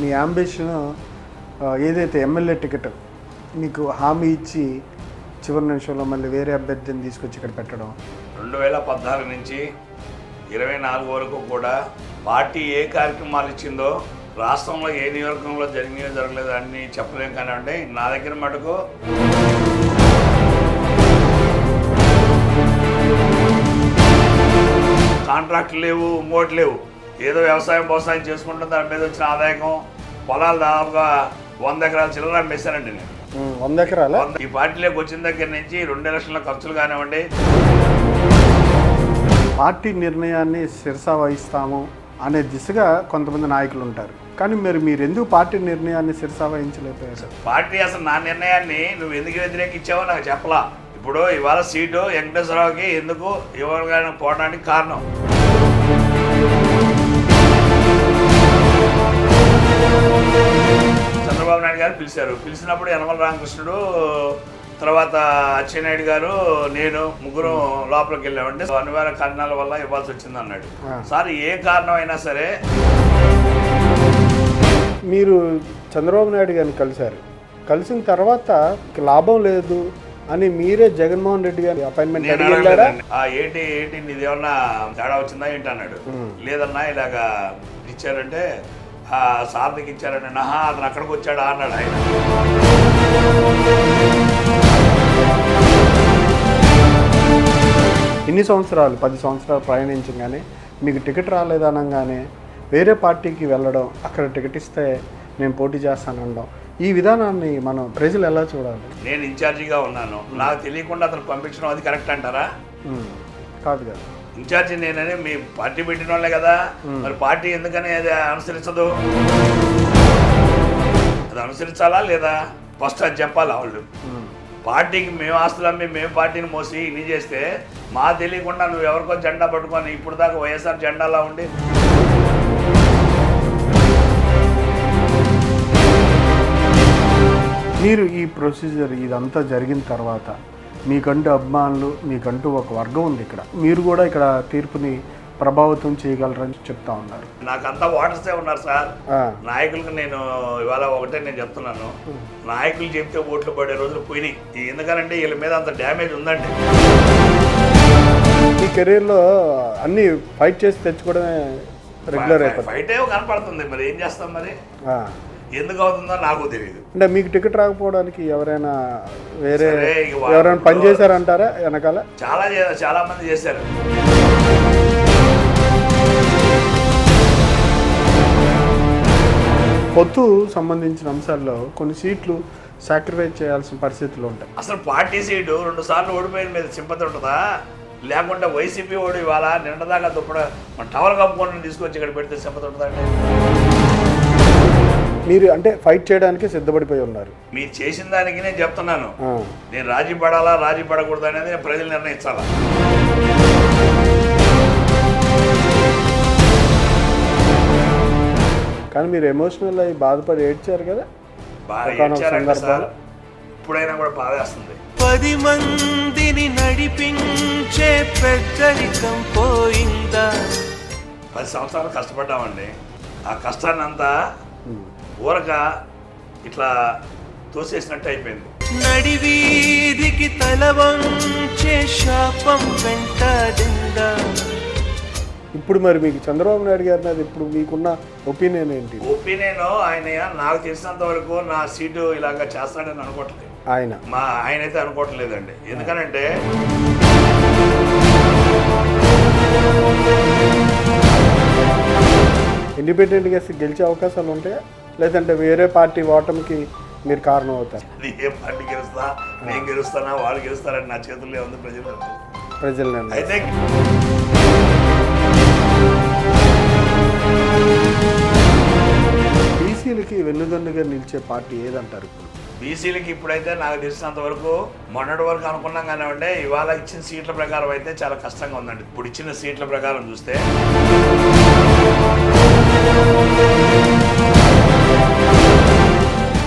మీ ambition ఏదైతే MLA ticket మీకు హామీ ఇచ్చి చివరి నిమిషంలో మళ్ళీ వేరే అభ్యర్థిని తీసుకొచ్చి ఇక్కడ పెట్టడం 2014 నుంచి 24 వరకు కూడా పార్టీ ఏ కార్యక్రమాలు ఇచ్చిందో రాష్ట్రంలో ఏ నియోజకవర్గంలో జరిగినాయో జరగలేదు అన్నీ చెప్పలేం కానివ్వండి. నా దగ్గర మటుకు కాంట్రాక్ట్లు లేవు, ఇంకోటి లేవు. ఏదో వ్యవసాయం చేసుకుంటే దాని మీద వచ్చిన ఆదాయం పొలాలు దాదాపుగా 100 ఎకరాల చిల్లర అమ్మేశానండి నేను. 100 ఎకరాలు ఈ పార్టీలోకి వచ్చిన దగ్గర నుంచి 2 లక్షల ఖర్చులు కానివ్వండి. పార్టీ నిర్ణయాన్ని శిరసా వహిస్తాము అనే దిశగా కొంతమంది నాయకులు ఉంటారు. కానీ మీరు ఎందుకు పార్టీ నిర్ణయాన్ని శిరసా వహించలేకపోయారు? పార్టీ అసలు నా నిర్ణయాన్ని నువ్వు ఎందుకు వ్యతిరేకించావో నాకు చెప్పలా. ఇప్పుడు ఇవాళ సీటు వెంకటేశ్వరరావుకి ఎందుకు ఇవ్వగానే పోవడానికి కారణం చంద్రబాబు నాయుడు గారు పిలిచినప్పుడు యనమల రామకృష్ణుడు, తర్వాత అచ్చెన్నాయుడు గారు, నేను ముగ్గురు లోపలికి వెళ్ళామంటే అనివార్య కారణాల వల్ల ఇవ్వాల్సి వచ్చింది అన్నాడు. సార్ ఏ కారణం అయినా సరే మీరు చంద్రబాబు నాయుడు గారిని కలిసిన తర్వాత లాభం లేదు అని మీరే జగన్మోహన్ రెడ్డి గారి అపాయింట్మెంట్ ఏంటి నీదేమన్నా తేడా వచ్చిందా ఏంటి అన్నాడు. లేదన్నా ఇలాగా ఇచ్చారంటే సార్కి ఇచ్చారంటే నహా అతను అక్కడికి వచ్చాడా అన్నాడు ఆయన. ఇన్ని సంవత్సరాలు 10 సంవత్సరాలు ప్రయాణించగానే మీకు టికెట్ రాలేదనగానే వేరే పార్టీకి వెళ్ళడం, అక్కడ టికెట్ ఇస్తే నేను పోటీ చేస్తానడం, ఈ విధానాన్ని మనం ప్రజలు ఎలా చూడాలి? నేను ఇన్ఛార్జిగా ఉన్నాను, నాకు తెలియకుండా అతను పంపించడం అది కరెక్ట్ అంటారా? కాదు కదా, ఇన్ఛార్జి నేనని మీ పార్టీ పెట్టిన వాళ్ళే కదా. మరి పార్టీ ఎందుకని అది అనుసరించదు? అది అనుసరించాలా లేదా ఫస్ట్ అది చెప్పాలా వాళ్ళు. పార్టీకి మేము ఆస్తులు అమ్మి మేము పార్టీని మోసి ఇన్ని చేస్తే మా తెలియకుండా నువ్వు ఎవరికో జెండా పట్టుకొని ఇప్పుడు దాకా వైఎస్ఆర్ జెండాలా ఉండి మీరు ఈ ప్రొసీజర్ ఇదంతా జరిగిన తర్వాత మీకంటూ అభిమానులు, మీకంటూ ఒక వర్గం ఉంది ఇక్కడ, మీరు కూడా ఇక్కడ తీర్పుని ప్రభావితం చేయగలరని చెప్తా ఉన్నారు. నాకంతా ఓటర్సే ఉన్నారు సార్. నాయకులకు నేను ఇవాళ ఒకటే నేను చెప్తున్నాను, నాయకులు చెప్తే ఓట్లు పడే రోజులు పోయినాయి. ఎందుకనంటే వీళ్ళ మీద అంత డ్యామేజ్ ఉందండి. ఈ కెరీర్లో అన్ని ఫైట్ చేసి తెచ్చుకోవడమే రెగ్యులర్ అయిపోతుంది. ఫైట్ ఏమో కనపడుతుంది, మరి ఏం చేస్తాం, మరి ఎందుకు అవుతుందో నాకు తెలియదు. అంటే మీకు టికెట్ రాకపోవడానికి ఎవరైనా పని చేశారంటారా వెనకాల? చాలా మంది చేశారు. పొత్తు సంబంధించిన అంశాల్లో కొన్ని సీట్లు సాక్రిఫైస్ చేయాల్సిన పరిస్థితులు ఉంటాయి. అసలు పార్టీ సీటు 2 సార్లు ఓడిపోయిన మీద సింపతి ఉంటుందా? లేకుంటే వైసీపీ ఓడి ఇవాళ నిన్నదాకా దుప్పడ మన టవల్ కప్పుకొని తీసుకొచ్చి ఇక్కడ పెడితే సింపతి ఉంటుందండి. మీరు అంటే ఫైట్ చేయడానికి సిద్ధపడిపోయి ఉన్నారు. మీరు చేసిన దానికి నేను చెప్తున్నాను, నేను రాజీ పడాలా రాజీ పడకూడదు అనేది ప్రజలు నిర్ణయించాలా. కానీ మీరు ఎమోషనల్ అయ్యి బాధపడి ఏడ్చారు కదా, ఇప్పుడైనా కూడా బాధేస్తుంది. 10 మందిని నడిపించే పెద్దరికం పోయిందా? 10 సంవత్సరాలు కష్టపడ్డామండి. ఆ కష్టాన్ని అంతా ఊరక ఇట్లా తోసేసినట్టు అయిపోయింది. నడివీధికి తల వంచే శాపం వెంటాడిందా? ఇప్పుడు మరి మీకు చంద్రబాబు నాయుడు గారి మీద ఇప్పుడు మీకున్న ఒపీనియన్ ఏంటి? ఒపీనియన్ ఆయన నాకు తెలిసినంత వరకు నా సీటు ఇలాగా చేస్తాడని అనుకోవట్లేదు. ఆయన అయితే అనుకోవట్లేదండి. ఎందుకనంటే ఇండిపెండెంట్గా గెలిచే అవకాశాలు ఉంటాయా, లేదంటే వేరే పార్టీ ఓటమికి మీరు కారణం అవుతారు? అది ఏ పార్టీ గెలుస్తా, నేను గెలుస్తానా వాళ్ళు గెలుస్తారని నా చేతుల్లో ఉంది ప్రజలు. అయితే బీసీలకి వెన్నుదన్నుగా నిలిచే పార్టీ ఏదంటారు? ఇప్పుడు బీసీలకి ఇప్పుడైతే నాకు తెలిసినంత వరకు మొన్నటి వరకు అనుకున్నాం కానివ్వండి, ఇవాళ ఇచ్చిన సీట్ల ప్రకారం అయితే చాలా కష్టంగా ఉందండి. ఇప్పుడు ఇచ్చిన సీట్ల ప్రకారం చూస్తే